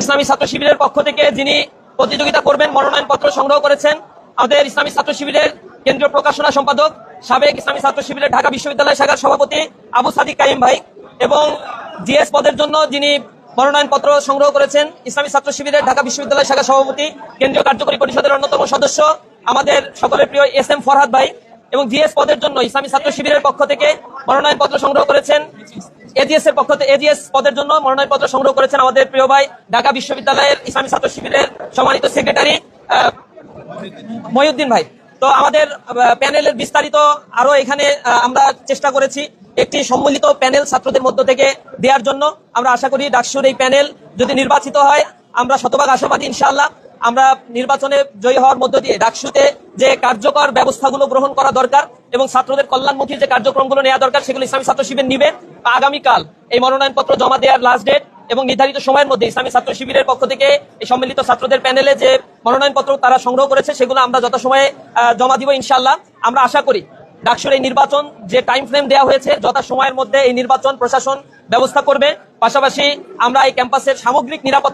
ইসলামী ছাত্র শিবিরের পক্ষ থেকে যিনি প্রতিযোগিতা করবেন মনোনয়নপত্র সংগ্রহ করেছেন আমাদের ইসলামী ছাত্র শিবিরের কেন্দ্রীয় প্রকাশনা সম্পাদক সাবেক ইসলামী ছাত্র শিবিরের ঢাকা বিশ্ববিদ্যালয় শাখার সভাপতি আবু সাদিক কাইম ভাই, এবং জিএস পদের জন্য যিনি মনোনয়নপত্র সংগ্রহ করেছেন ইসলামী ছাত্র শিবিরের ঢাকা বিশ্ববিদ্যালয় শাখার সভাপতি কেন্দ্রীয় কার্যকরী পরিষদের অন্যতম সদস্য আমাদের সকলের প্রিয় এস.এম. ফরহাদ ভাই, এবং জিএস পদের জন্য ইসলামী ছাত্র শিবিরের পক্ষ থেকে মনোনয়নপত্র সংগ্রহ করেছেন এজিএস পদের জন্য মনোনয়নপত্র সংগ্রহ করেছেন আমাদের প্রিয় ভাই ঢাকা বিশ্ববিদ্যালয়ের ইসলামী ছাত্র শিবিরের সম্মানিত সেক্রেটারি মহিউদ্দিন ভাই। তো আমাদের প্যানেলের বিস্তারিত আরো এখানে আমরা চেষ্টা করেছি একটি সম্মিলিত প্যানেল ছাত্রদের মধ্য থেকে দেওয়ার জন্য। আমরা আশা করি ডাকসুর এই প্যানেল যদি নির্বাচিত হয়, আমরা শতভাগ আশাবাদী ইনশাআল্লাহ আমরা নির্বাচনে জয়ী হওয়ার মধ্য দিয়ে ডাকসুতে যে কার্যকর ব্যবস্থাগুলো গ্রহণ করা দরকার এবং ছাত্রদের কল্যাণমুখী যে কার্যক্রমগুলো নেওয়া দরকার সেগুলো ইসলামী ছাত্র শিবির নিবে। আগামীকাল এই মনোনয়নপত্র জমা দেওয়ার লাস্ট ডেট এবং নির্ধারিত সময়ের মধ্যে ইসলামী ছাত্র শিবিরের পক্ষ থেকে এই সম্মিলিত ছাত্রদের প্যানেলে যে মনোনয়নপত্র তারা সংগ্রহ করেছে সেগুলো আমরা যথাসময়ে জমা দিব ইনশাআল্লাহ। আমরা আশা করি ডাকসুর এই নির্বাচন যে টাইম ফ্রেম দেওয়া হয়েছে যথা সময়ের মধ্যে এই নির্বাচন প্রশাসন ব্যবস্থা করবে। পাশাপাশি আমরা এই ক্যাম্পাসের সামগ্রিক নিরাপত্তা